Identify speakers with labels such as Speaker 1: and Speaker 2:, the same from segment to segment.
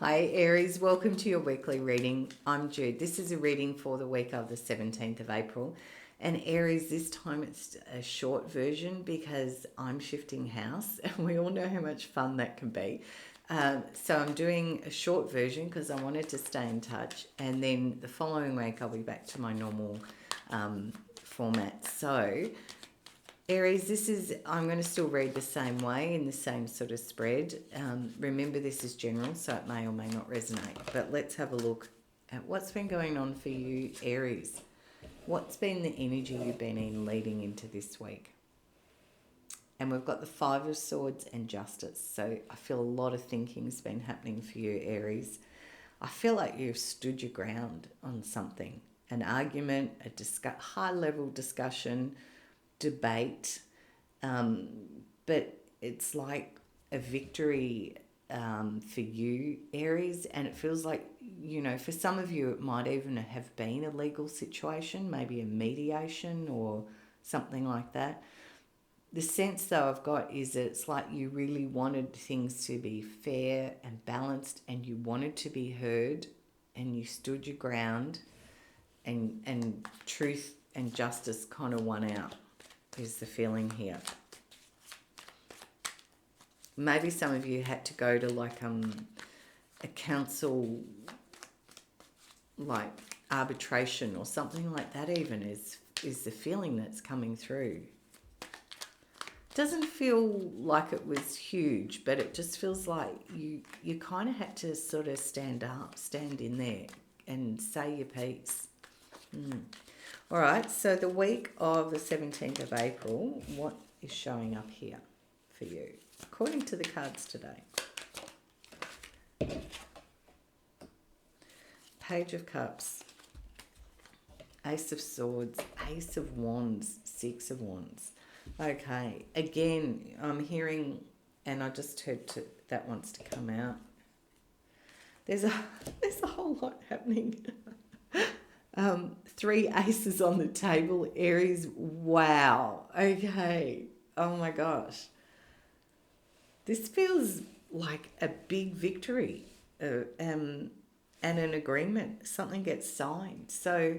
Speaker 1: Hi Aries, welcome to your weekly reading. I'm Jude. This is a reading for the week of the 17th of April. And Aries, this time it's a short version because I'm shifting house and we all know how much fun that can be. So I'm doing a short version because I wanted to stay in touch. And then the following week I'll be back to my normal format. So Aries, I'm going to still read the same way in the same sort of spread. Remember, this is general, so it may or may not resonate. But let's have a look at what's been going on for you, Aries. What's been the energy you've been in leading into this week? And we've got the Five of Swords and Justice. So I feel a lot of thinking's been happening for you, Aries. I feel like you've stood your ground on something. An argument, a high-level discussion, debate, but it's like a victory for you, Aries, and it feels like, for some of you it might even have been a legal situation, maybe a mediation or something like that. The sense though I've got is that it's like you really wanted things to be fair and balanced, and you wanted to be heard, and you stood your ground, and truth and justice kind of won out, is the feeling here. Maybe some of you had to go to like a council, like arbitration or something like that even is the feeling that's coming through. Doesn't feel like it was huge, but it just feels like you kind of had to sort of stand in there and say your piece. All right, so the week of the 17th of April, what is showing up here for you, according to the cards today? Page of Cups, Ace of Swords, Ace of Wands, Six of Wands. Okay, again, I'm hearing, and I just heard that wants to come out. There's a whole lot happening. 3 aces on the table, Aries. Wow. Okay. Oh my gosh. This feels like a big victory and an agreement. Something gets signed. So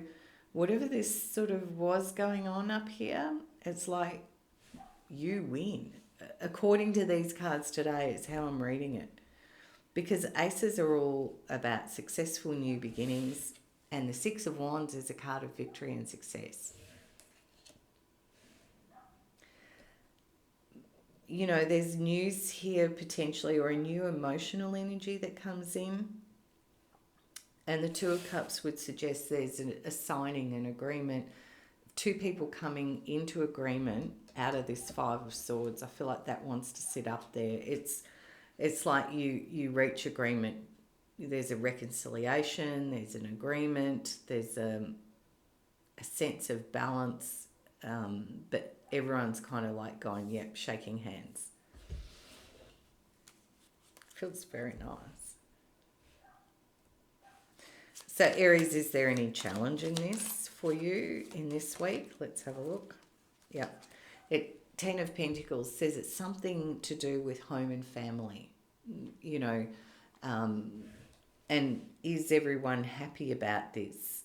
Speaker 1: whatever this sort of was going on up here, it's like you win. According to these cards today is how I'm reading it. Because aces are all about successful new beginnings, and the Six of Wands is a card of victory and success. There's news here potentially, or a new emotional energy that comes in. And the Two of Cups would suggest there's a signing, an agreement, 2 people coming into agreement out of this Five of Swords. I feel like that wants to sit up there. It's like you reach agreement. There's a reconciliation, there's an agreement, there's a sense of balance, but everyone's kind of like going, yep, shaking hands. Feels very nice. So Aries, is there any challenge in this for you in this week? Let's have a look. Yep. 10 of Pentacles says it's something to do with home and family, and is everyone happy about this?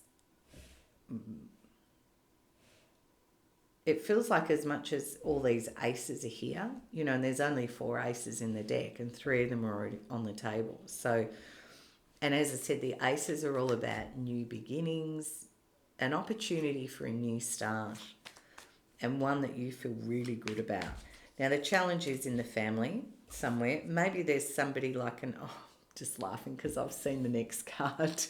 Speaker 1: It feels like as much as all these aces are here, and there's only 4 aces in the deck and 3 of them are already on the table. So, and as I said, the aces are all about new beginnings, an opportunity for a new start, and one that you feel really good about. Now, the challenge is in the family somewhere. Maybe there's somebody like just laughing because I've seen the next card.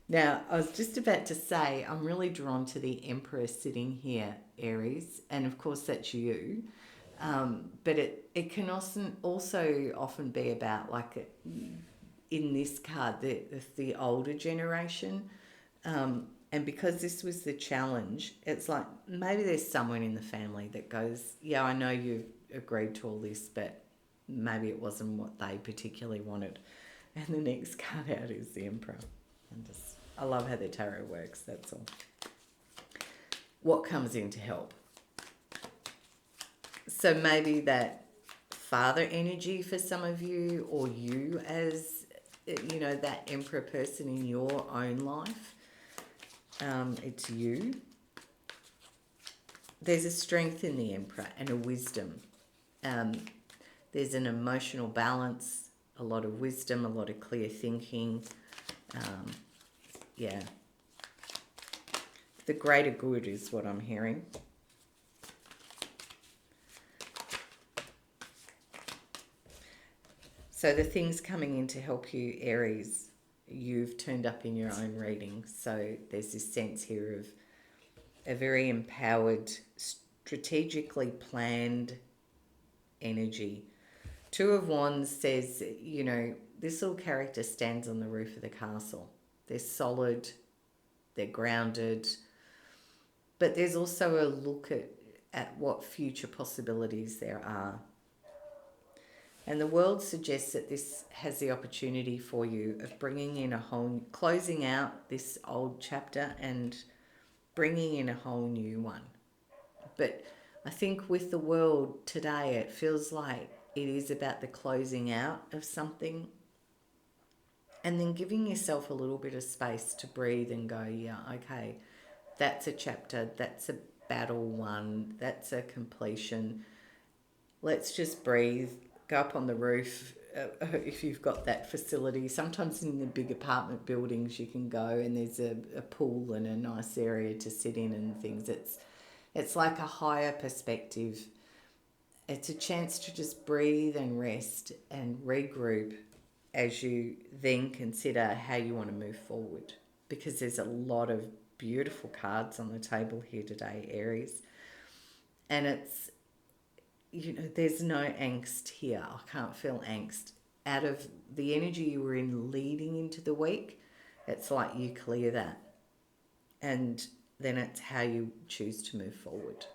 Speaker 1: Now, I was just about to say, I'm really drawn to the Emperor sitting here, Aries, and of course that's you. But it can also often be about, like, in this card, the older generation. And because this was the challenge, it's like maybe there's someone in the family that goes, yeah, I know you've agreed to all this, but maybe it wasn't what they particularly wanted. And the next card out is the Emperor. I love how the tarot works, that's all. What comes in to help? So maybe that father energy for some of you, or you as, that emperor person in your own life. It's you. There's a strength in the emperor and a wisdom. There's an emotional balance, a lot of wisdom, a lot of clear thinking. Yeah. The greater good is what I'm hearing. So the things coming in to help you, Aries, you've turned up in your own reading. So there's this sense here of a very empowered, strategically planned energy. Two of Wands says, this little character stands on the roof of the castle. They're solid, they're grounded, but there's also a look at what future possibilities there are. And the world suggests that this has the opportunity for you of bringing in closing out this old chapter and bringing in a whole new one. But I think with the world today, it feels like it is about the closing out of something and then giving yourself a little bit of space to breathe and go, yeah, okay, that's a chapter, that's a battle won, that's a completion. Let's just breathe, go up on the roof if you've got that facility. Sometimes in the big apartment buildings you can go and there's a pool and a nice area to sit in and things. It's like a higher perspective. It's a chance to just breathe and rest and regroup as you then consider how you want to move forward, because there's a lot of beautiful cards on the table here today, Aries. And it's, there's no angst here. I can't feel angst. Out of the energy you were in leading into the week, it's like you clear that. And then it's how you choose to move forward.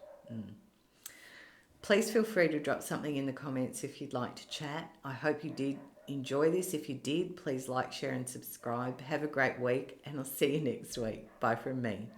Speaker 1: Please feel free to drop something in the comments if you'd like to chat. I hope you did enjoy this. If you did, please like, share and subscribe. Have a great week and I'll see you next week. Bye from me.